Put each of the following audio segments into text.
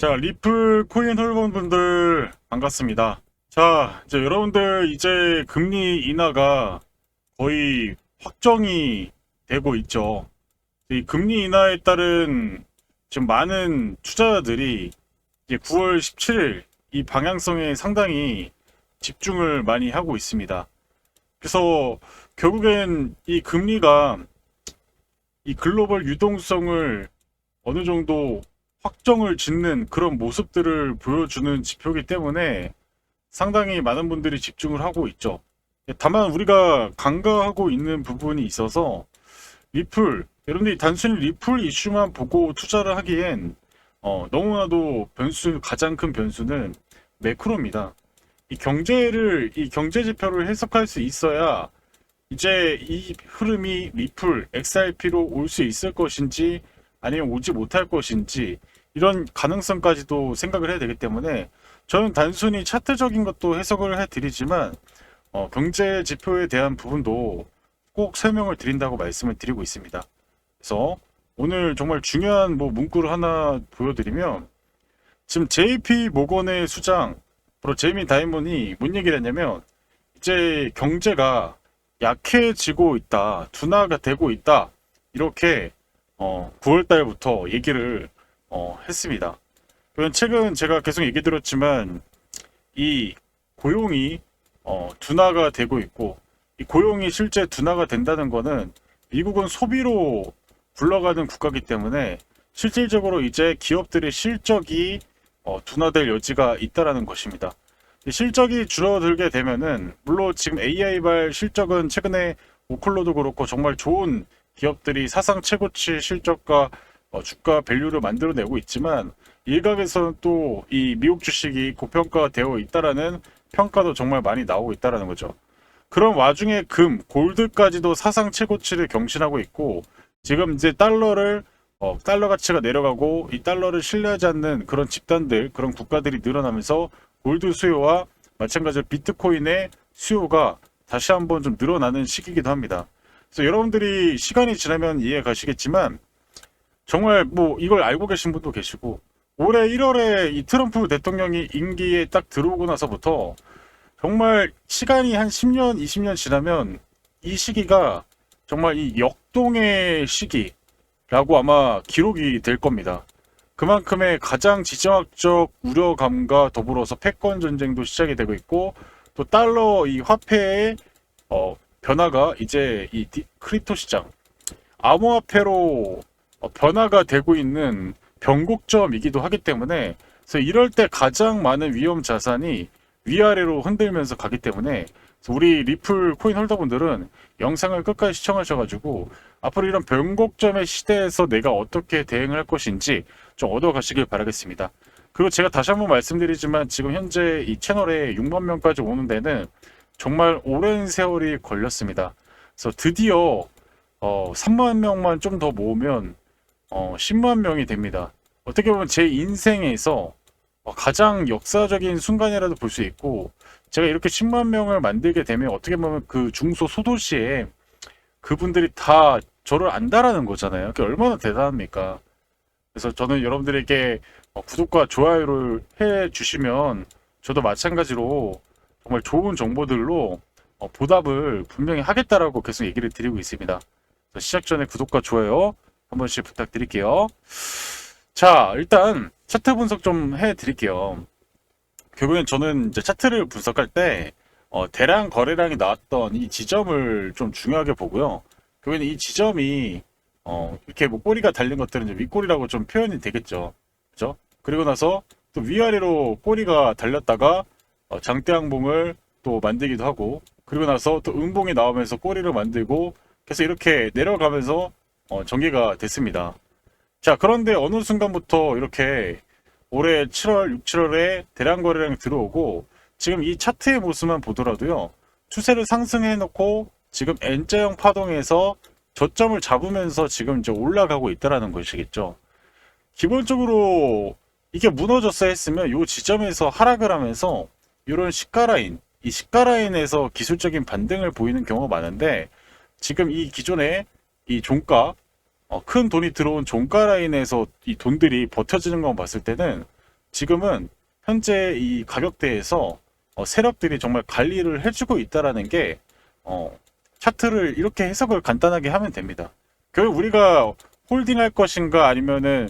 자, 리플 코인 홀더분들 반갑습니다. 자, 이제 여러분들 이제 금리 인하가 거의 확정이 되고 있죠. 이 금리 인하에 따른 지금 많은 투자자들이 이제 9월 17일 이 방향성에 상당히 집중을 많이 하고 있습니다. 그래서 결국엔 이 금리가 이 글로벌 유동성을 어느 정도 확정을 짓는 그런 모습들을 보여주는 지표이기 때문에 상당히 많은 분들이 집중을 하고 있죠. 다만 우리가 간과하고 있는 부분이 있어서 여러분들이 단순히 리플 이슈만 보고 투자를 하기엔 너무나도 가장 큰 변수는 매크로입니다. 이 경제 지표를 해석할 수 있어야 이제 이 흐름이 리플, XRP로 올 수 있을 것인지 아니면 오지 못할 것인지 이런 가능성까지도 생각을 해야 되기 때문에 저는 단순히 차트적인 것도 해석을 해드리지만 경제 지표에 대한 부분도 꼭 설명을 드린다고 말씀을 드리고 있습니다. 그래서 오늘 정말 중요한 문구를 하나 보여드리면 지금 JP 모건의 수장 바로 제이미 다이먼이 뭔 얘기를 했냐면 이제 경제가 약해지고 있다, 둔화가 되고 있다 이렇게 9월 달부터 얘기를 했습니다. 최근 제가 계속 얘기 드렸지만 이 고용이 둔화가 되고 있고 이 고용이 실제 둔화가 된다는 거는 미국은 소비로 굴러가는 국가이기 때문에 실질적으로 이제 기업들의 실적이 둔화될 여지가 있다라는 것입니다. 실적이 줄어들게 되면은 물론 지금 AI발 실적은 최근에 오클로도 그렇고 정말 좋은 기업들이 사상 최고치 실적과 주가 밸류를 만들어내고 있지만 일각에서는 또 이 미국 주식이 고평가되어 있다라는 평가도 정말 많이 나오고 있다라는 거죠. 그런 와중에 골드까지도 사상 최고치를 경신하고 있고 지금 이제 달러 가치가 내려가고 이 달러를 신뢰하지 않는 그런 집단들, 그런 국가들이 늘어나면서 골드 수요와 마찬가지로 비트코인의 수요가 다시 한번 좀 늘어나는 시기이기도 합니다. 그래서 여러분들이 시간이 지나면 이해 가시겠지만 정말 이걸 알고 계신 분도 계시고 올해 1월에 이 트럼프 대통령이 임기에 딱 들어오고 나서부터 정말 시간이 한 10년, 20년 지나면 이 시기가 정말 이 역동의 시기라고 아마 기록이 될 겁니다. 그만큼의 가장 지정학적 우려감과 더불어서 패권 전쟁도 시작이 되고 있고 또 달러 이 화폐의 변화가 이제 이 크립토 시장 암호화폐로 변화가 되고 있는 변곡점이기도 하기 때문에 그래서 이럴 때 가장 많은 위험 자산이 위아래로 흔들면서 가기 때문에 우리 리플 코인 홀더분들은 영상을 끝까지 시청하셔가지고 앞으로 이런 변곡점의 시대에서 내가 어떻게 대응을 할 것인지 좀 얻어가시길 바라겠습니다. 그리고 제가 다시 한번 말씀드리지만 지금 현재 이 채널에 6만 명까지 오는 데는 정말 오랜 세월이 걸렸습니다. 그래서 드디어 3만 명만 좀 더 모으면 10만 명이 됩니다. 어떻게 보면 제 인생에서 가장 역사적인 순간이라도 볼 수 있고 제가 이렇게 10만 명을 만들게 되면 어떻게 보면 그 중소소도시에 그분들이 다 저를 안다라는 거잖아요. 그게 얼마나 대단합니까? 그래서 저는 여러분들에게 구독과 좋아요를 해 주시면 저도 마찬가지로 정말 좋은 정보들로 보답을 분명히 하겠다라고 계속 얘기를 드리고 있습니다. 시작 전에 구독과 좋아요 한 번씩 부탁드릴게요. 자, 일단 차트 분석 좀 해드릴게요. 결국엔 저는 이제 차트를 분석할 때 대량 거래량이 나왔던 이 지점을 좀 중요하게 보고요. 결국엔 이 지점이 이렇게 꼬리가 달린 것들은 이제 윗꼬리라고 좀 표현이 되겠죠. 그죠? 그리고 나서 또 위아래로 꼬리가 달렸다가 장대양봉을 또 만들기도 하고 그리고 나서 또 음봉이 나오면서 꼬리를 만들고 계속 이렇게 내려가면서 전개가 됐습니다. 자, 그런데 어느 순간부터 이렇게 올해 7월, 6, 7월에 대량 거래량이 들어오고 지금 이 차트의 모습만 보더라도요. 추세를 상승해 놓고 지금 N자형 파동에서 저점을 잡으면서 지금 이제 올라가고 있다라는 것이겠죠. 기본적으로 이게 무너졌어 했으면 이 지점에서 하락을 하면서 이런 이 시가 라인에서 기술적인 반등을 보이는 경우가 많은데 지금 이 기존에 이 종가 큰 돈이 들어온 종가 라인에서 이 돈들이 버텨지는 거 봤을 때는 지금은 현재 이 가격대에서 세력들이 정말 관리를 해주고 있다라는 게 차트를 이렇게 해석을 간단하게 하면 됩니다. 결국 우리가 홀딩할 것인가 아니면은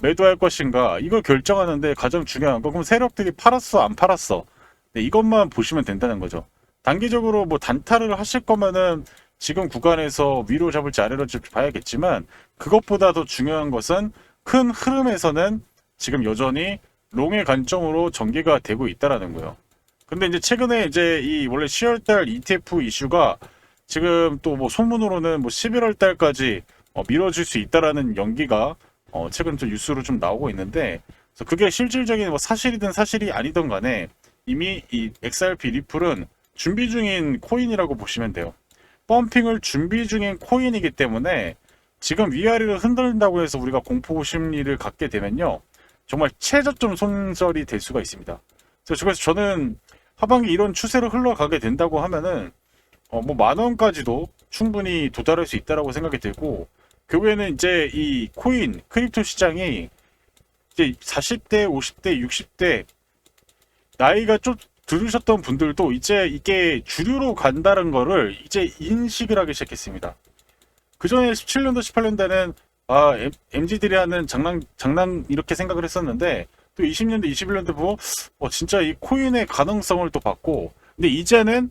매도할 것인가 이걸 결정하는데 가장 중요한 거 그럼 세력들이 팔았어 안 팔았어 네, 이것만 보시면 된다는 거죠. 단기적으로 뭐 단타를 하실 거면은 지금 구간에서 위로 잡을지 아래로 잡을지 봐야겠지만 그것보다 더 중요한 것은 큰 흐름에서는 지금 여전히 롱의 관점으로 전개가 되고 있다라는 거예요. 근데 이제 최근에 이제 이 원래 10월달 ETF 이슈가 지금 또 뭐 소문으로는 뭐 11월달까지 미뤄질 수 있다라는 연기가 최근 좀 뉴스로 좀 나오고 있는데 그래서 그게 실질적인 뭐 사실이든 사실이 아니든 간에 이미 이 XRP 리플은 준비 중인 코인이라고 보시면 돼요. 펌핑을 준비 중인 코인이기 때문에 지금 위아래를 흔들린다고 해서 우리가 공포 심리를 갖게 되면요. 정말 최저점 손절이 될 수가 있습니다. 그래서 저는 하반기 이런 추세로 흘러가게 된다고 하면은 뭐 10,000원까지도 충분히 도달할 수 있다라고 생각이 들고 결국에는 이제 이 코인 크립토 시장이 이제 40대, 50대, 60대 나이가 좀 들으셨던 분들도 이제 이게 주류로 간다는 거를 이제 인식을 하기 시작했습니다. 그 전에 17년도, 18년대는 MZ들이 하는 장난 이렇게 생각을 했었는데 또 20년대, 21년대 보고 진짜 이 코인의 가능성을 또 봤고 근데 이제는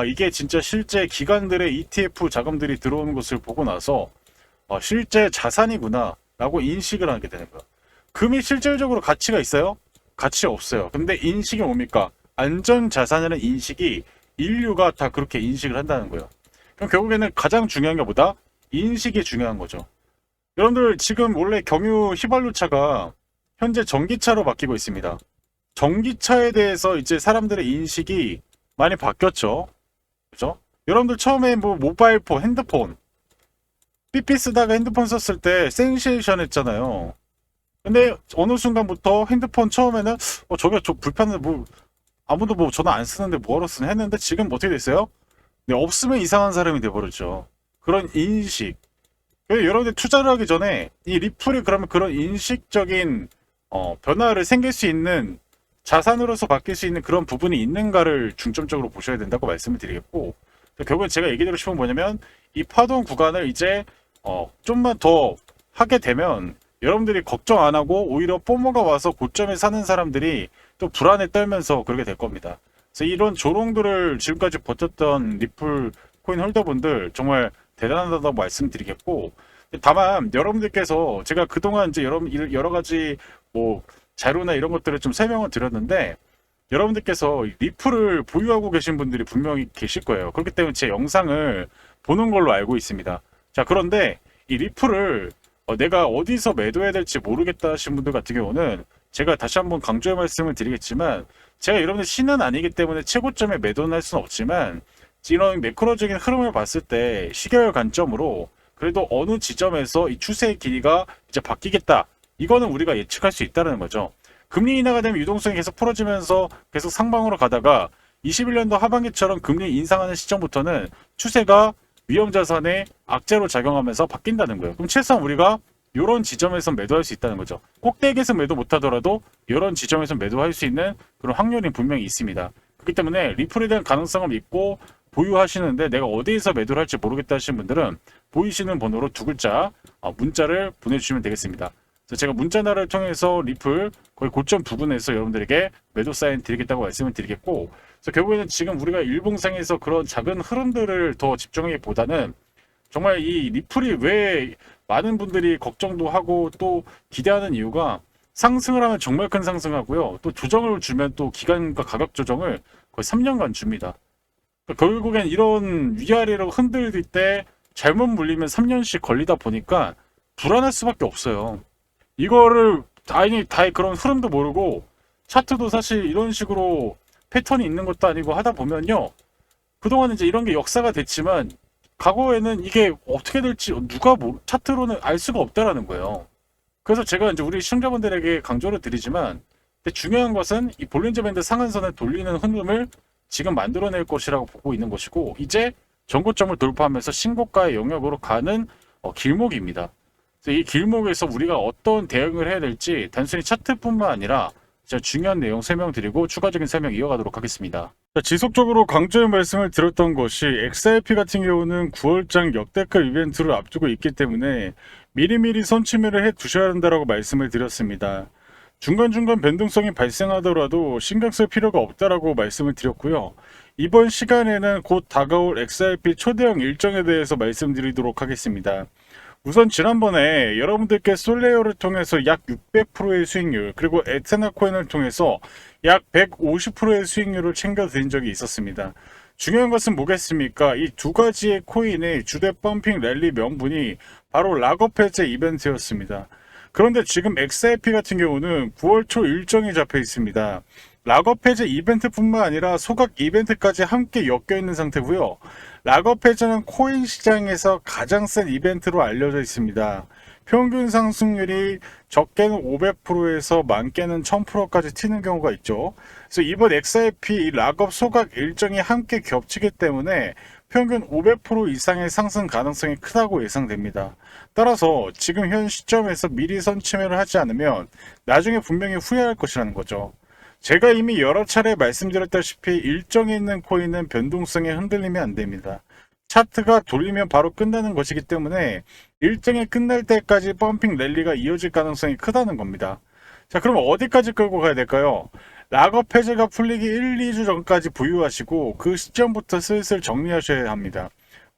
이게 진짜 실제 기관들의 ETF 자금들이 들어오는 것을 보고 나서 실제 자산이구나 라고 인식을 하게 되는 거예요. 금이 실질적으로 가치가 있어요? 가치 없어요. 근데 인식이 뭡니까? 안전자산이라는 인식이 인류가 다 그렇게 인식을 한다는 거예요. 그럼 결국에는 가장 중요한 게 뭐다? 인식이 중요한 거죠. 여러분들 지금 원래 경유 휘발유차가 현재 전기차로 바뀌고 있습니다. 전기차에 대해서 이제 사람들의 인식이 많이 바뀌었죠. 그죠? 여러분들 처음에 뭐 모바일폰, 핸드폰 삐삐 쓰다가 핸드폰 썼을 때 센세이션 했잖아요. 근데 어느 순간부터 핸드폰 처음에는 저게 좀 불편해 뭐 아무도 뭐 전화 안 쓰는데 뭐하러 쓰나 했는데 지금 어떻게 됐어요? 네, 없으면 이상한 사람이 돼버렸죠. 그런 인식. 여러분들 투자를 하기 전에 이 리플이 그러면 그런 인식적인 변화를 생길 수 있는 자산으로서 바뀔 수 있는 그런 부분이 있는가를 중점적으로 보셔야 된다고 말씀을 드리겠고 결국엔 제가 얘기드리고 싶은 건 뭐냐면 이 파동 구간을 이제 좀만 더 하게 되면 여러분들이 걱정 안 하고 오히려 포모가 와서 고점에 사는 사람들이 또 불안에 떨면서 그렇게 될 겁니다. 그래서 이런 조롱들을 지금까지 버텼던 리플 코인 홀더분들 정말 대단하다고 말씀드리겠고 다만 여러분들께서 제가 그동안 이제 여러 가지 뭐 자료나 이런 것들을 좀 설명을 드렸는데 여러분들께서 리플을 보유하고 계신 분들이 분명히 계실 거예요. 그렇기 때문에 제 영상을 보는 걸로 알고 있습니다. 자, 그런데 이 리플을 내가 어디서 매도해야 될지 모르겠다 하신 분들 같은 경우는 제가 다시 한번 강조의 말씀을 드리겠지만 제가 여러분들 신은 아니기 때문에 최고점에 매도는 할 수는 없지만 이런 매크로적인 흐름을 봤을 때 시계열 관점으로 그래도 어느 지점에서 이 추세의 길이가 이제 바뀌겠다. 이거는 우리가 예측할 수 있다는 거죠. 금리 인하가 되면 유동성이 계속 풀어지면서 계속 상방으로 가다가 21년도 하반기처럼 금리 인상하는 시점부터는 추세가 위험자산의 악재로 작용하면서 바뀐다는 거예요. 그럼 최소한 우리가 이런 지점에서 매도할 수 있다는 거죠. 꼭대기에서 매도 못하더라도 이런 지점에서 매도할 수 있는 그런 확률이 분명히 있습니다. 그렇기 때문에 리플에 대한 가능성을 믿고 보유하시는데 내가 어디에서 매도를 할지 모르겠다 하시는 분들은 보이시는 번호로 2글자 문자를 보내주시면 되겠습니다. 제가 문자나를 통해서 리플 거의 고점 부근에서 여러분들에게 매도 사인 드리겠다고 말씀을 드리겠고 그래서 결국에는 지금 우리가 일봉상에서 그런 작은 흐름들을 더 집중하기보다는 정말 이 리플이 왜 많은 분들이 걱정도 하고 또 기대하는 이유가 상승을 하면 정말 큰 상승하고요. 또 조정을 주면 또 기간과 가격 조정을 거의 3년간 줍니다. 그러니까 결국엔 이런 위아래로 흔들릴 때 잘못 물리면 3년씩 걸리다 보니까 불안할 수밖에 없어요. 이거를 아니 다 그런 흐름도 모르고 차트도 사실 이런 식으로 패턴이 있는 것도 아니고 하다 보면요. 그동안 이제 이런 게 역사가 됐지만 과거에는 이게 어떻게 될지 누가 차트로는 알 수가 없다라는 거예요. 그래서 제가 이제 우리 시청자분들에게 강조를 드리지만 근데 중요한 것은 이 볼린저 밴드 상한선을 돌리는 흐름을 지금 만들어낼 것이라고 보고 있는 것이고 이제 전고점을 돌파하면서 신고가의 영역으로 가는 길목입니다. 그래서 이 길목에서 우리가 어떤 대응을 해야 될지 단순히 차트뿐만 아니라 진짜 중요한 내용 설명드리고 추가적인 설명 이어가도록 하겠습니다. 자, 지속적으로 강조의 말씀을 드렸던 것이 XRP 같은 경우는 9월장 역대급 이벤트를 앞두고 있기 때문에 미리미리 선침해를 해 두셔야 한다고 말씀을 드렸습니다. 중간중간 변동성이 발생하더라도 신경 쓸 필요가 없다라고 말씀을 드렸고요. 이번 시간에는 곧 다가올 XRP 초대형 일정에 대해서 말씀드리도록 하겠습니다. 우선 지난번에 여러분들께 솔레어를 통해서 약 600%의 수익률, 그리고 에테나 코인을 통해서 약 150%의 수익률을 챙겨드린 적이 있었습니다. 중요한 것은 뭐겠습니까? 이 두 가지의 코인의 주대 펌핑 랠리 명분이 바로 락업 해제 이벤트였습니다. 그런데 지금 XRP 같은 경우는 9월 초 일정이 잡혀 있습니다. 락업 해제 이벤트뿐만 아니라 소각 이벤트까지 함께 엮여 있는 상태고요. 락업 해제는 코인 시장에서 가장 센 이벤트로 알려져 있습니다. 평균 상승률이 적게는 500%에서 많게는 1000%까지 튀는 경우가 있죠. 그래서 이번 XRP 락업 소각 일정이 함께 겹치기 때문에 평균 500% 이상의 상승 가능성이 크다고 예상됩니다. 따라서 지금 현 시점에서 미리 선침해를 하지 않으면 나중에 분명히 후회할 것이라는 거죠. 제가 이미 여러 차례 말씀드렸다시피 일정에 있는 코인은 변동성에 흔들리면 안 됩니다. 차트가 돌리면 바로 끝나는 것이기 때문에 일정이 끝날 때까지 펌핑 랠리가 이어질 가능성이 크다는 겁니다. 자, 그럼 어디까지 끌고 가야 될까요? 락업 해제가 풀리기 1, 2주 전까지 보유하시고 그 시점부터 슬슬 정리하셔야 합니다.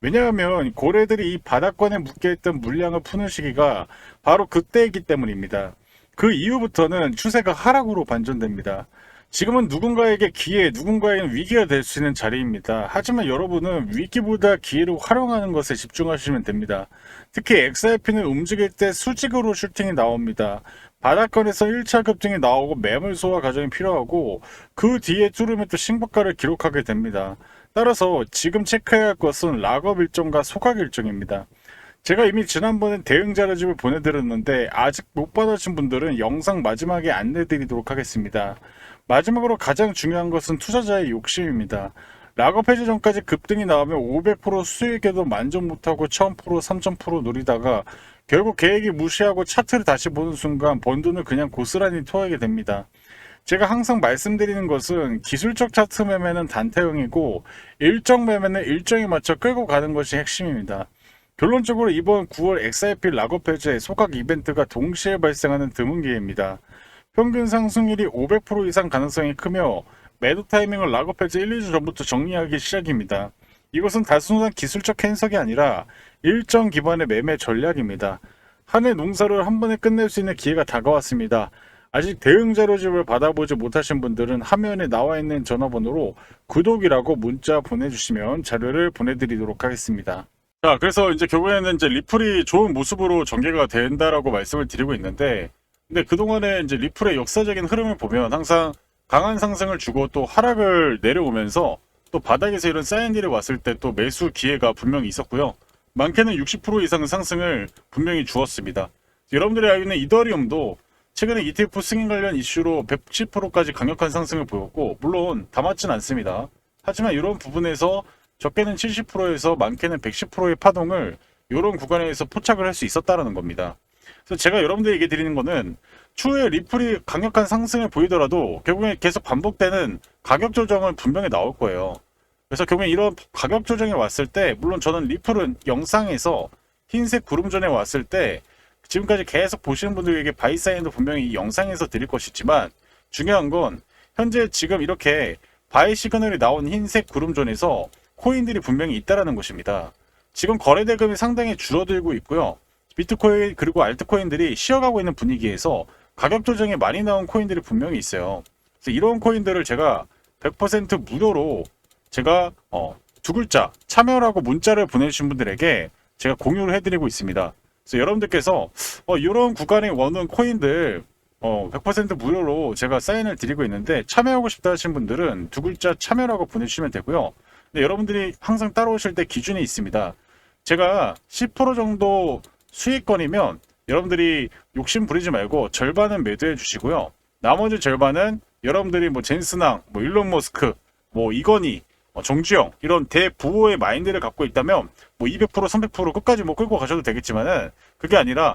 왜냐하면 고래들이 이 바닥권에 묶여있던 물량을 푸는 시기가 바로 그때이기 때문입니다. 그 이후부터는 추세가 하락으로 반전됩니다. 지금은 누군가에게 기회, 누군가에게는 위기가 될 수 있는 자리입니다. 하지만 여러분은 위기보다 기회를 활용하는 것에 집중하시면 됩니다. 특히 XRP는 움직일 때 수직으로 슈팅이 나옵니다. 바닥권에서 1차 급등이 나오고 매물 소화 과정이 필요하고 그 뒤에 뚫으면 또 신고가를 기록하게 됩니다. 따라서 지금 체크해야 할 것은 락업 일정과 소각 일정입니다. 제가 이미 지난번에 대응 자료집을 보내드렸는데 아직 못 받으신 분들은 영상 마지막에 안내드리도록 하겠습니다. 마지막으로 가장 중요한 것은 투자자의 욕심입니다. 락업 해제 전까지 급등이 나오면 500% 수익에도 만족 못하고 1000%, 3000% 노리다가 결국 계획이 무시하고 차트를 다시 보는 순간 번 돈을 그냥 고스란히 토하게 됩니다. 제가 항상 말씀드리는 것은 기술적 차트 매매는 단타형이고 일정 매매는 일정에 맞춰 끌고 가는 것이 핵심입니다. 결론적으로 이번 9월 XRP 락업 해제 소각 이벤트가 동시에 발생하는 드문 기회입니다. 평균 상승률이 500% 이상 가능성이 크며 매도 타이밍을 락업 해제 1, 2주 전부터 정리하기 시작입니다. 이것은 단순한 기술적 해석이 아니라 일정 기반의 매매 전략입니다. 한 해 농사를 한 번에 끝낼 수 있는 기회가 다가왔습니다. 아직 대응 자료집을 받아보지 못하신 분들은 화면에 나와 있는 전화번호로 구독이라고 문자 보내주시면 자료를 보내드리도록 하겠습니다. 자, 그래서 이제 결국에는 이제 리플이 좋은 모습으로 전개가 된다라고 말씀을 드리고 있는데, 근데 그동안에 이제 리플의 역사적인 흐름을 보면 항상 강한 상승을 주고 또 하락을 내려오면서 또 바닥에서 이런 사인들이 왔을 때 또 매수 기회가 분명히 있었고요. 많게는 60% 이상 상승을 분명히 주었습니다. 여러분들이 알고 있는 이더리움도 최근에 ETF 승인 관련 이슈로 110%까지 강력한 상승을 보였고, 물론 다 맞진 않습니다. 하지만 이런 부분에서 적게는 70%에서 많게는 110%의 파동을 이런 구간에서 포착을 할 수 있었다는 겁니다. 그래서 제가 여러분들에게 드리는 거는 추후에 리플이 강력한 상승을 보이더라도 결국에 계속 반복되는 가격 조정은 분명히 나올 거예요. 그래서 결국에 이런 가격 조정이 왔을 때, 물론 저는 리플은 영상에서 흰색 구름전에 왔을 때 지금까지 계속 보시는 분들에게 바이 사인도 분명히 이 영상에서 드릴 것이지만, 중요한 건 현재 지금 이렇게 바이 시그널이 나온 흰색 구름존에서 코인들이 분명히 있다라는 것입니다. 지금 거래 대금이 상당히 줄어들고 있고요. 비트코인 그리고 알트코인들이 쉬어가고 있는 분위기에서 가격 조정이 많이 나온 코인들이 분명히 있어요. 그래서 이런 코인들을 제가 100% 무료로 제가 두 글자 참여라고 문자를 보내주신 분들에게 제가 공유를 해드리고 있습니다. 그래서 여러분들께서 이런 구간에 오는 코인들 100% 무료로 제가 사인을 드리고 있는데 참여하고 싶다 하신 분들은 두 글자 참여라고 보내주시면 되고요. 근데 여러분들이 항상 따라오실 때 기준이 있습니다. 제가 10% 정도 수익권이면 여러분들이 욕심 부리지 말고 절반은 매도해 주시고요. 나머지 절반은 여러분들이 뭐 젠스낭, 뭐 일론 머스크, 뭐 이건희, 정주영 이런 대부호의 마인드를 갖고 있다면 뭐 200%, 300% 끝까지 뭐 끌고 가셔도 되겠지만은 그게 아니라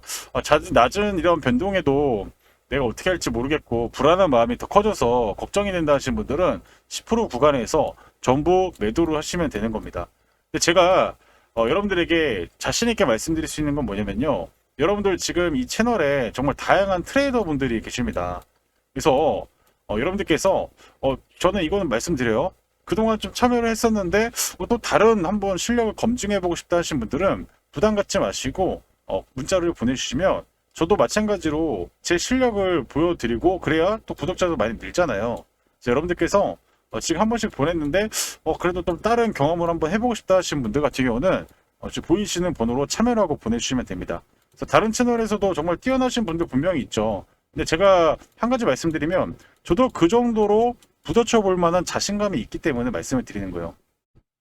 낮은 이런 변동에도 내가 어떻게 할지 모르겠고 불안한 마음이 더 커져서 걱정이 된다 하신 분들은 10% 구간에서 전부 매도를 하시면 되는 겁니다. 근데 제가 여러분들에게 자신 있게 말씀드릴 수 있는 건 뭐냐면요. 여러분들 지금 이 채널에 정말 다양한 트레이더 분들이 계십니다. 그래서 여러분들께서 저는 이거는 말씀드려요. 그동안 좀 참여를 했었는데 또 다른 한번 실력을 검증해보고 싶다 하신 분들은 부담 갖지 마시고 문자를 보내주시면 저도 마찬가지로 제 실력을 보여드리고 그래야 또 구독자도 많이 늘잖아요. 그래서 여러분들께서 지금 한 번씩 보냈는데 그래도 좀 다른 경험을 한번 해보고 싶다 하신 분들 같은 경우는 지금 보이시는 번호로 참여를 하고 보내주시면 됩니다. 그래서 다른 채널에서도 정말 뛰어나신 분들 분명히 있죠. 근데 제가 한 가지 말씀드리면 저도 그 정도로 부딪혀 볼 만한 자신감이 있기 때문에 말씀을 드리는 거예요.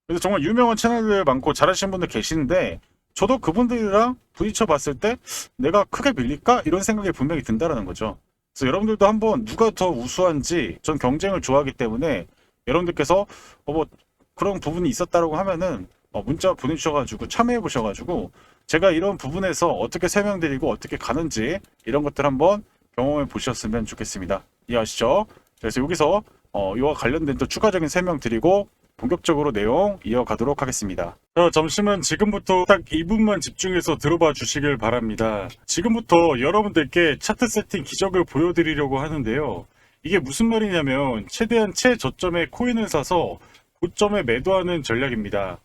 그래서 정말 유명한 채널들 많고 잘하시는 분들 계시는데 저도 그분들이랑 부딪혀 봤을 때 내가 크게 밀릴까? 이런 생각이 분명히 든다는 거죠. 그래서 여러분들도 한번 누가 더 우수한지 전 경쟁을 좋아하기 때문에 여러분들께서 뭐 그런 부분이 있었다라고 하면은 문자 보내주셔가지고 참여해 보셔가지고 제가 이런 부분에서 어떻게 설명드리고 어떻게 가는지 이런 것들 한번 경험해 보셨으면 좋겠습니다. 이해하시죠? 그래서 여기서 이와 관련된 또 추가적인 설명 드리고 본격적으로 내용 이어가도록 하겠습니다. 자, 잠시만 지금부터 딱 2분만 집중해서 들어봐 주시길 바랍니다. 지금부터 여러분들께 차트 세팅 기적을 보여드리려고 하는데요. 이게 무슨 말이냐면 최대한 최저점의 코인을 사서 고점에 매도하는 전략입니다.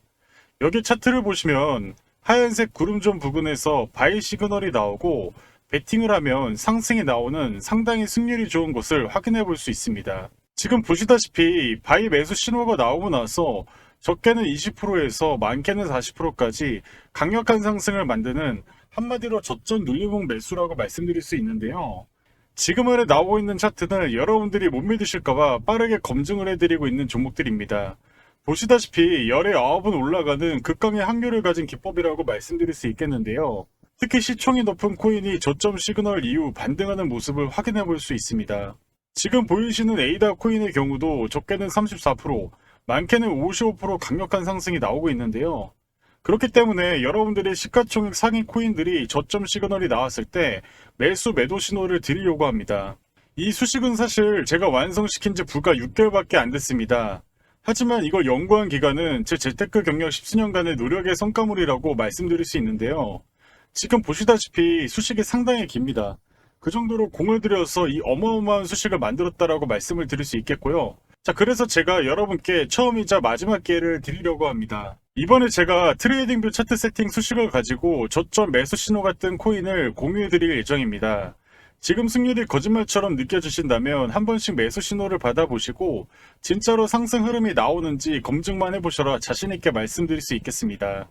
여기 차트를 보시면 하얀색 구름존 부근에서 바이 시그널이 나오고 베팅을 하면 상승이 나오는 상당히 승률이 좋은 곳을 확인해 볼 수 있습니다. 지금 보시다시피 바이 매수 신호가 나오고 나서 적게는 20%에서 많게는 40%까지 강력한 상승을 만드는 한마디로 저점 눌림목 매수라고 말씀드릴 수 있는데요. 지금 나오고 있는 차트는 여러분들이 못 믿으실까봐 빠르게 검증을 해드리고 있는 종목들입니다. 보시다시피 열의 9은 올라가는 극강의 확률을 가진 기법이라고 말씀드릴 수 있겠는데요. 특히 시총이 높은 코인이 저점 시그널 이후 반등하는 모습을 확인해 볼 수 있습니다. 지금 보이시는 에이다 코인의 경우도 적게는 34%, 많게는 55% 강력한 상승이 나오고 있는데요. 그렇기 때문에 여러분들의 시가총액 상위 코인들이 저점 시그널이 나왔을 때 매수 매도 신호를 드리려고 합니다. 이 수식은 사실 제가 완성시킨 지 불과 6개월밖에 안 됐습니다. 하지만 이걸 연구한 기간은 제 재테크 경력 10수년간의 노력의 성과물이라고 말씀드릴 수 있는데요. 지금 보시다시피 수식이 상당히 깁니다. 그 정도로 공을 들여서 이 어마어마한 수식을 만들었다라고 말씀을 드릴 수 있겠고요. 자, 그래서 제가 여러분께 처음이자 마지막 기회를 드리려고 합니다. 이번에 제가 트레이딩뷰 차트 세팅 수식을 가지고 저점 매수 신호 같은 코인을 공유해 드릴 예정입니다. 지금 승률이 거짓말처럼 느껴지신다면 한 번씩 매수 신호를 받아보시고 진짜로 상승 흐름이 나오는지 검증만 해보셔라 자신있게 말씀드릴 수 있겠습니다.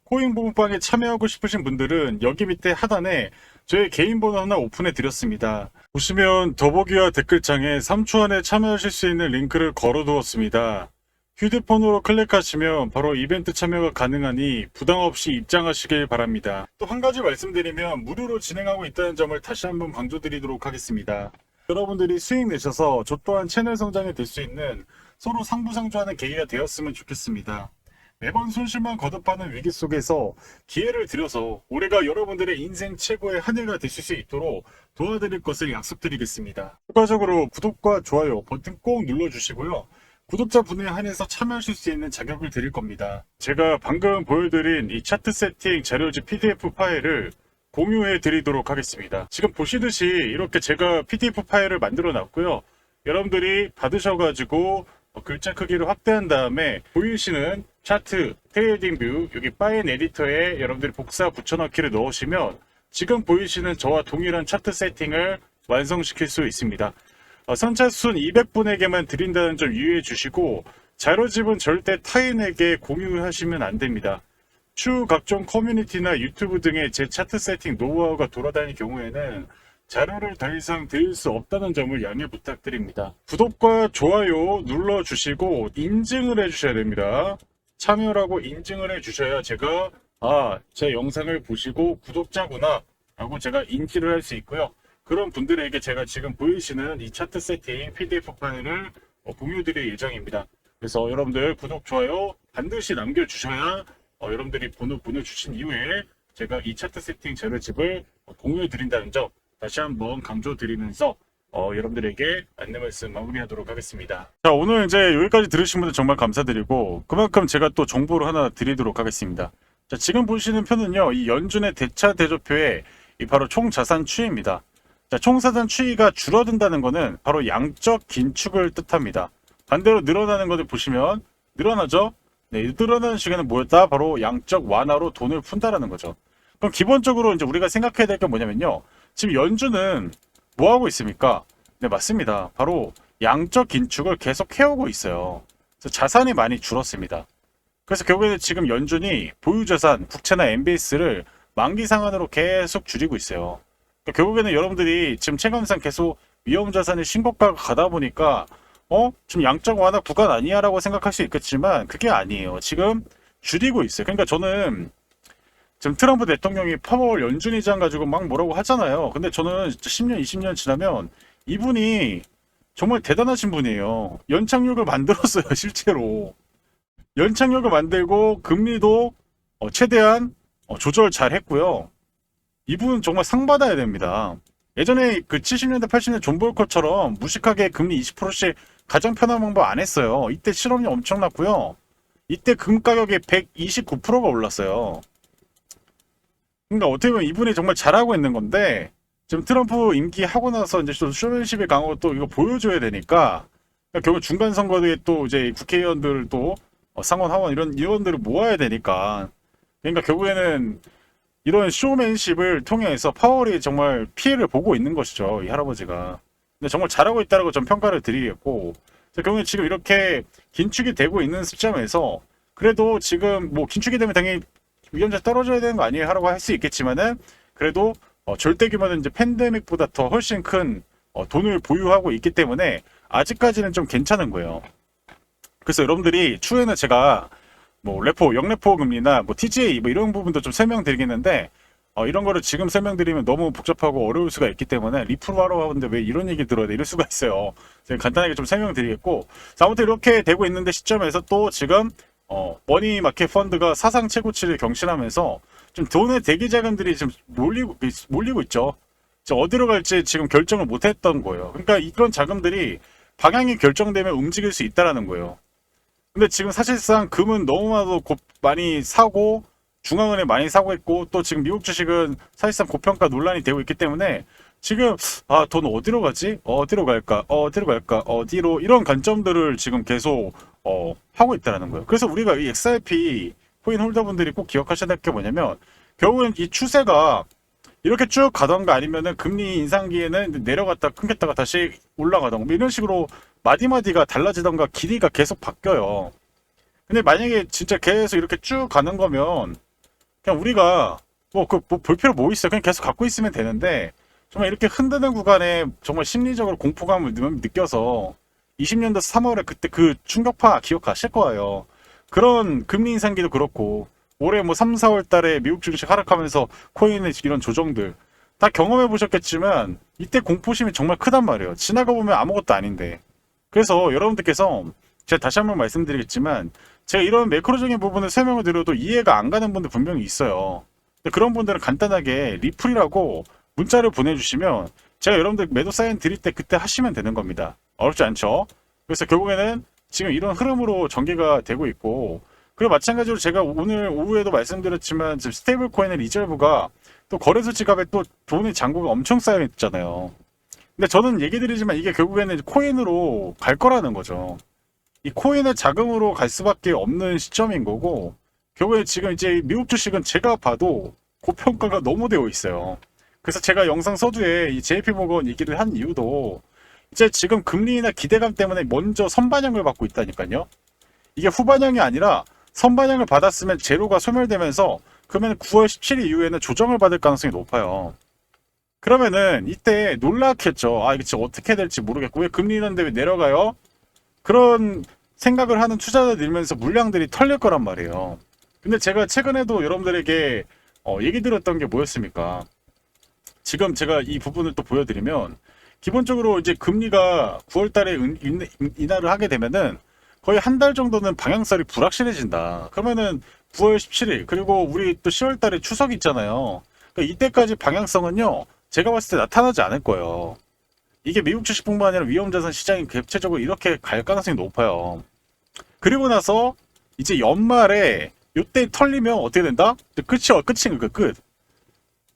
코인 부부방에 참여하고 싶으신 분들은 여기 밑에 하단에 저의 개인 번호 하나 오픈해 드렸습니다. 보시면 더보기와 댓글창에 3초 안에 참여하실 수 있는 링크를 걸어 두었습니다. 휴대폰으로 클릭하시면 바로 이벤트 참여가 가능하니 부담 없이 입장하시길 바랍니다. 또 한 가지 말씀드리면 무료로 진행하고 있다는 점을 다시 한번 강조드리도록 하겠습니다. 여러분들이 수익 내셔서 저 또한 채널 성장이 될 수 있는 서로 상부상조하는 계기가 되었으면 좋겠습니다. 매번 손실만 거듭하는 위기 속에서 기회를 드려서 올해가 여러분들의 인생 최고의 한 해가 되실 수 있도록 도와드릴 것을 약속드리겠습니다. 추가적으로 구독과 좋아요 버튼 꼭 눌러주시고요. 구독자분에 한해서 참여하실 수 있는 자격을 드릴 겁니다. 제가 방금 보여드린 이 차트 세팅 자료집 PDF 파일을 공유해 드리도록 하겠습니다. 지금 보시듯이 이렇게 제가 PDF 파일을 만들어 놨고요. 여러분들이 받으셔가지고 글자 크기를 확대한 다음에 보이시는 차트, 트레이딩 뷰, 여기 파일 에디터에 여러분들이 복사 붙여넣기를 넣으시면 지금 보이시는 저와 동일한 차트 세팅을 완성시킬 수 있습니다. 선착순 200분에게만 드린다는 점 유의해 주시고 자료집은 절대 타인에게 공유하시면 안 됩니다. 추후 각종 커뮤니티나 유튜브 등의 제 차트 세팅 노하우가 돌아다닐 경우에는 자료를 더 이상 드릴 수 없다는 점을 양해 부탁드립니다. 구독과 좋아요 눌러주시고 인증을 해주셔야 됩니다. 참여라고 인증을 해주셔야 제가 제 영상을 보시고 구독자구나 라고 제가 인지를 할 수 있고요. 그런 분들에게 제가 지금 보이시는 이 차트 세팅 PDF 파일을 공유드릴 예정입니다. 그래서 여러분들 구독, 좋아요 반드시 남겨주셔야 여러분들이 번호 보내주신 이후에 제가 이 차트 세팅 자료집을 공유해 드린다는 점 다시 한번 강조드리면서 여러분들에게 안내 말씀 마무리하도록 하겠습니다. 자, 오늘 이제 여기까지 들으신 분들 정말 감사드리고 그만큼 제가 또 정보를 하나 드리도록 하겠습니다. 자, 지금 보시는 표는요, 이 연준의 대차 대조표의 이 바로 총자산 추이입니다. 자, 총자산 추이가 줄어든다는 것은 바로 양적 긴축을 뜻합니다. 반대로 늘어나는 것을 보시면 늘어나죠? 네, 늘어나는 시간은 뭐였다? 바로 양적 완화로 돈을 푼다라는 거죠. 그럼 기본적으로 이제 우리가 생각해야 될 게 뭐냐면요. 지금 연준은 뭐 하고 있습니까? 네, 맞습니다. 바로 양적 긴축을 계속 해오고 있어요. 그래서 자산이 많이 줄었습니다. 그래서 결국에는 지금 연준이 보유자산, 국채나 MBS를 만기 상환으로 계속 줄이고 있어요. 그러니까 결국에는 여러분들이 지금 체감상 계속 위험자산의 신고가가 가다 보니까 지금 양적 완화 구간 아니야 라고 생각할 수 있겠지만 그게 아니에요. 지금 줄이고 있어요. 그러니까 저는 지금 트럼프 대통령이 파월 연준의장 가지고 막 뭐라고 하잖아요. 근데 저는 진짜 10년, 20년 지나면 이분이 정말 대단하신 분이에요. 연착륙을 만들었어요, 실제로. 연착륙을 만들고 금리도 최대한 조절 잘 했고요. 이분 정말 상 받아야 됩니다. 예전에 그 70년대, 80년대 존 볼커처럼 무식하게 금리 20%씩 가장 편한 방법 안 했어요. 이때 실업률 엄청났고요. 이때 금 가격이 129%가 올랐어요. 그러니까 어떻게 보면 이분이 정말 잘하고 있는 건데 지금 트럼프 임기 하고 나서 이제 좀 쇼맨십이 강하고 또 이거 보여줘야 되니까 그러니까 결국 중간 선거에 또 이제 국회의원들 또 상원 하원 이런 의원들을 모아야 되니까 그러니까 결국에는 이런 쇼맨십을 통해서 파월이 정말 피해를 보고 있는 것이죠, 이 할아버지가. 근데 정말 잘하고 있다고 전 평가를 드리겠고 결국에 지금 이렇게 긴축이 되고 있는 시점에서 그래도 지금 뭐 긴축이 되면 당연히 위험자 떨어져야 되는 거 아니에요? 하라고 할 수 있겠지만은 그래도 절대 규모는 이제 팬데믹보다 더 훨씬 큰 돈을 보유하고 있기 때문에 아직까지는 좀 괜찮은 거예요. 그래서 여러분들이 추후에는 제가 뭐 레포, 역레포 금리나 뭐 TGA 뭐 이런 부분도 좀 설명드리겠는데 이런 거를 지금 설명드리면 너무 복잡하고 어려울 수가 있기 때문에 리프로 하러 하는데 왜 이런 얘기 들어야 돼? 이럴 수가 있어요. 제가 간단하게 좀 설명드리겠고 자, 아무튼 이렇게 되고 있는데 시점에서 또 지금 머니마켓 펀드가 사상 최고치를 경신하면서 좀 돈의 대기 자금들이 지금 몰리고 있죠. 어디로 갈지 지금 결정을 못 했던 거예요. 그러니까 이런 자금들이 방향이 결정되면 움직일 수 있다라는 거예요. 근데 지금 사실상 금은 너무나도 많이 사고 중앙은행 많이 사고 있고 또 지금 미국 주식은 사실상 고평가 논란이 되고 있기 때문에 지금 돈 어디로 가지? 어디로 갈까? 어디로 이런 관점들을 지금 계속 하고 있다는 거예요. 그래서 우리가 이 XRP 코인 홀더분들이 꼭 기억하셔야 될 게 뭐냐면 결국은 이 추세가 이렇게 쭉 가던가 아니면은 금리 인상기에는 내려갔다 끊겼다가 다시 올라가던가 뭐 이런 식으로 마디마디가 달라지던가 길이가 계속 바뀌어요. 근데 만약에 진짜 계속 이렇게 쭉 가는 거면 그냥 우리가 볼 필요 뭐 있어요. 그냥 계속 갖고 있으면 되는데 정말 이렇게 흔드는 구간에 정말 심리적으로 공포감을 느껴서 20년도 3월에 그때 그 충격파 기억하실 거예요. 그런 금리 인상기도 그렇고 올해 뭐 3, 4월 달에 미국 주식 하락하면서 코인의 이런 조정들 다 경험해 보셨겠지만 이때 공포심이 정말 크단 말이에요. 지나가 보면 아무것도 아닌데. 그래서 여러분들께서 제가 다시 한번 말씀드리겠지만 제가 이런 매크로적인 부분을 설명을 드려도 이해가 안 가는 분들 분명히 있어요. 근데 그런 분들은 간단하게 리플이라고 문자를 보내주시면 제가 여러분들 매도 사인 드릴 때 그때 하시면 되는 겁니다. 어렵지 않죠? 그래서 결국에는 지금 이런 흐름으로 전개가 되고 있고 그리고 마찬가지로 제가 오늘 오후에도 말씀드렸지만 지금 스테이블 코인의 리저브가 또 거래소 지갑에 또 돈의 잔고가 엄청 쌓여 있잖아요. 근데 저는 얘기 드리지만 이게 결국에는 코인으로 갈 거라는 거죠. 이 코인의 자금으로 갈 수밖에 없는 시점인 거고 결국에 지금 이제 미국 주식은 제가 봐도 고평가가 너무 되어 있어요. 그래서 제가 영상 서두에 이 JP모건 얘기를 한 이유도 이제 지금 금리나 기대감 때문에 먼저 선반영을 받고 있다니까요. 이게 후반영이 아니라 선반영을 받았으면 제로가 소멸되면서 그러면 9월 17일 이후에는 조정을 받을 가능성이 높아요. 그러면은 이때 놀랐겠죠. 이게 진짜 어떻게 될지 모르겠고 왜 금리 인하인데 왜 내려가요? 그런 생각을 하는 투자자들 일면서 물량들이 털릴 거란 말이에요. 근데 제가 최근에도 여러분들에게 얘기 드렸던 게 뭐였습니까? 지금 제가 이 부분을 또 보여드리면 기본적으로 이제 금리가 9월 달에 인하를 하게 되면은 거의 한 달 정도는 방향성이 불확실해진다. 그러면은 9월 17일 그리고 우리 또 10월 달에 추석이 있잖아요. 그러니까 이때까지 방향성은요 제가 봤을 때 나타나지 않을 거예요. 이게 미국 주식뿐만 아니라 위험자산 시장이 객체적으로 이렇게 갈 가능성이 높아요. 그리고 나서 이제 연말에 요때 털리면 어떻게 된다? 끝인 그 끝.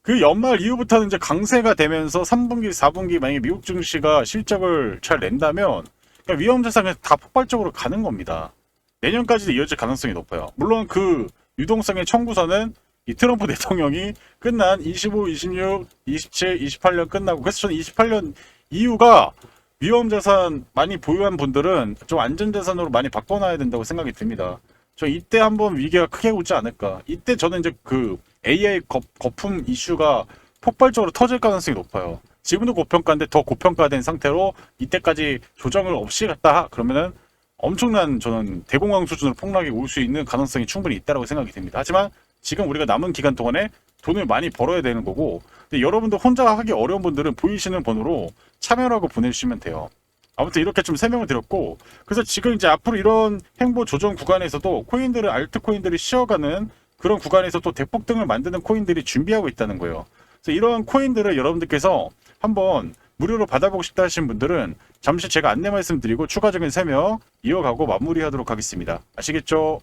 그 연말 이후부터는 이제 강세가 되면서 3분기, 4분기 만약에 미국 증시가 실적을 잘 낸다면 그러니까 위험자산이 다 폭발적으로 가는 겁니다. 내년까지도 이어질 가능성이 높아요. 물론 그 유동성의 청구서는 이 트럼프 대통령이 끝난 25, 26, 27, 28년 끝나고 그래서 저는 28년 이후가 위험자산 많이 보유한 분들은 좀 안전자산으로 많이 바꿔놔야 된다고 생각이 듭니다. 저 이때 한번 위기가 크게 오지 않을까. 이때 저는 이제 그 AI 거품 이슈가 폭발적으로 터질 가능성이 높아요. 지금도 고평가인데 더 고평가된 상태로 이때까지 조정을 없이 갔다 그러면은 엄청난 저는 대공황 수준으로 폭락이 올 수 있는 가능성이 충분히 있다고 생각이 됩니다. 하지만 지금 우리가 남은 기간 동안에 돈을 많이 벌어야 되는 거고 근데 여러분들 혼자 하기 어려운 분들은 보이시는 번호로 참여라고 보내주시면 돼요. 아무튼 이렇게 좀 설명을 드렸고 그래서 지금 이제 앞으로 이런 행보 조정 구간에서도 코인들을 알트코인들이 쉬어가는 그런 구간에서 또 대폭등을 만드는 코인들이 준비하고 있다는 거예요. 그래서 이러한 코인들을 여러분들께서 한번 무료로 받아보고 싶다 하시는 분들은 잠시 제가 안내 말씀드리고 추가적인 설명 이어가고 마무리하도록 하겠습니다. 아시겠죠?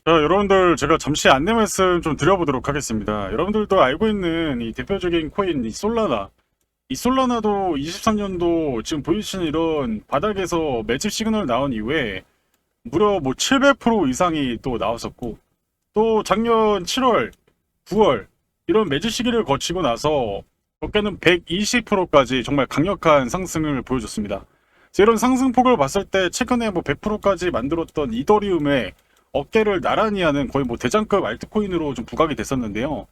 자, 여러분들 제가 잠시 안내 말씀 좀 드려보도록 하겠습니다. 여러분들도 알고 있는 이 대표적인 코인 이 솔라나 이 솔라나도 23년도 지금 보이시는 이런 바닥에서 매집 시그널 나온 이후에 무려 뭐 700% 이상이 또 나왔었고 또 작년 7월, 9월 이런 매집 시기를 거치고 나서 어깨는 120%까지 정말 강력한 상승을 보여줬습니다. 이런 상승폭을 봤을 때 최근에 뭐 100%까지 만들었던 이더리움의 어깨를 나란히 하는 거의 뭐 대장급 알트코인으로 좀 부각이 됐었는데요.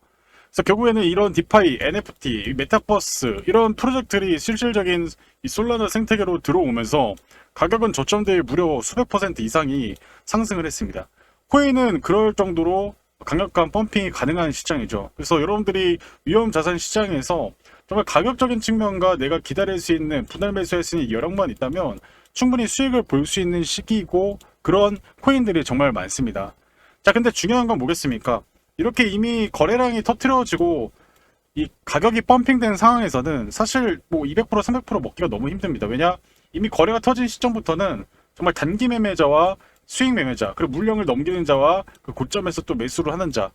그래서 결국에는 이런 디파이, NFT, 메타버스 이런 프로젝트들이 실질적인 이 솔라나 생태계로 들어오면서 가격은 저점대에 무려 수백 % 이상이 상승을 했습니다. 코인은 그럴 정도로 강력한 펌핑이 가능한 시장이죠. 그래서 여러분들이 위험자산 시장에서 정말 가격적인 측면과 내가 기다릴 수 있는 분할 매수할 수 있는 여력만 있다면 충분히 수익을 볼 수 있는 시기이고 그런 코인들이 정말 많습니다. 자, 근데 중요한 건 뭐겠습니까? 이렇게 이미 거래량이 터트려지고 이 가격이 펌핑된 상황에서는 사실 뭐 200%, 300% 먹기가 너무 힘듭니다. 왜냐? 이미 거래가 터진 시점부터는 정말 단기 매매자와 수익 매매자, 그리고 물량을 넘기는 자와 그 고점에서 또 매수를 하는 자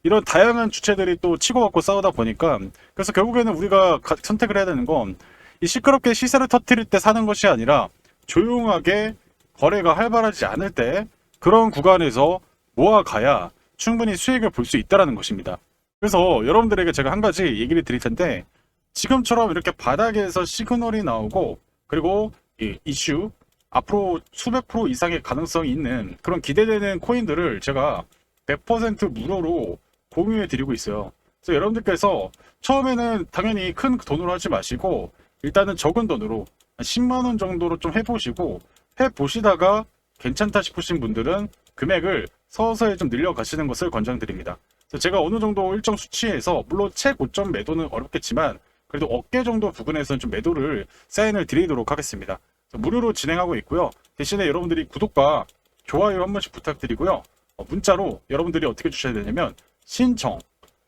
이런 다양한 주체들이 또 치고받고 싸우다 보니까 그래서 결국에는 우리가 선택을 해야 되는 건 이 시끄럽게 시세를 터트릴 때 사는 것이 아니라 조용하게 거래가 활발하지 않을 때 그런 구간에서 모아가야 충분히 수익을 볼 수 있다는 것입니다. 그래서 여러분들에게 제가 한 가지 얘기를 드릴 텐데 지금처럼 이렇게 바닥에서 시그널이 나오고 그리고 이 이슈 앞으로 수백 프로 이상의 가능성이 있는 그런 기대되는 코인들을 제가 100% 무료로 공유해 드리고 있어요. 그래서 여러분들께서 처음에는 당연히 큰 돈으로 하지 마시고 일단은 적은 돈으로 10만 원 정도로 좀 해보시고 해보시다가 괜찮다 싶으신 분들은 금액을 서서히 좀 늘려가시는 것을 권장드립니다. 그래서 제가 어느 정도 일정 수치에서 물론 최고점 매도는 어렵겠지만 그래도 어깨 정도 부근에서는 좀 매도를 사인을 드리도록 하겠습니다. 무료로 진행하고 있고요. 대신에 여러분들이 구독과 좋아요 한 번씩 부탁드리고요. 문자로 여러분들이 어떻게 주셔야 되냐면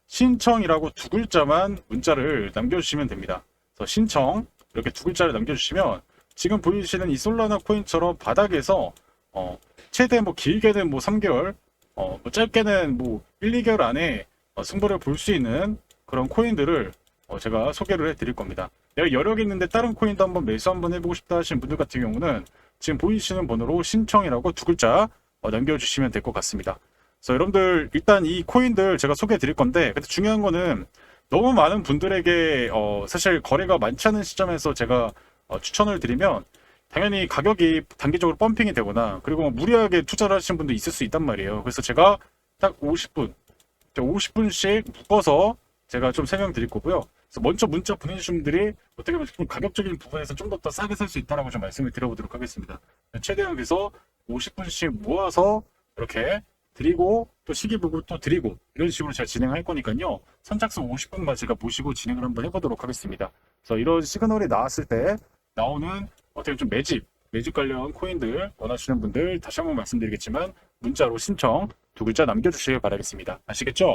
신청이라고 두 글자만 문자를 남겨주시면 됩니다. 그래서 신청 이렇게 두 글자를 남겨주시면 지금 보이시는 이 솔라나 코인처럼 바닥에서 최대 뭐 길게는 뭐 3개월 뭐 짧게는 뭐 1, 2개월 안에 승부를 볼 수 있는 그런 코인들을 제가 소개를 해드릴 겁니다. 내가 여력이 있는데 다른 코인도 한번 매수 한번 해보고 싶다 하시는 분들 같은 경우는 지금 보이시는 번호로 신청이라고 두 글자 남겨주시면 될 것 같습니다. 그래서 여러분들 일단 이 코인들 제가 소개해 드릴 건데 근데 중요한 거는 너무 많은 분들에게 사실 거래가 많지 않은 시점에서 제가 추천을 드리면 당연히 가격이 단기적으로 펌핑이 되거나 그리고 무리하게 투자를 하시는 분도 있을 수 있단 말이에요. 그래서 제가 딱 50분씩 묶어서 제가 좀 설명드릴 거고요. 그래서 먼저 문자 보내주신 분들이 어떻게 보면 좀 가격적인 부분에서 좀 더 싸게 살 수 있다라고 좀 말씀을 드려보도록 하겠습니다. 최대한 그래서 50분씩 모아서 이렇게 드리고 또 시기 보고 또 드리고 이런 식으로 제가 진행할 거니까요. 선착순 50분만 제가 모시고 진행을 한번 해보도록 하겠습니다. 그래서 이런 시그널이 나왔을 때 나오는 어떻게 좀 매집 관련 코인들 원하시는 분들 다시 한번 말씀드리겠지만 문자로 신청 두 글자 남겨주시길 바라겠습니다. 아시겠죠?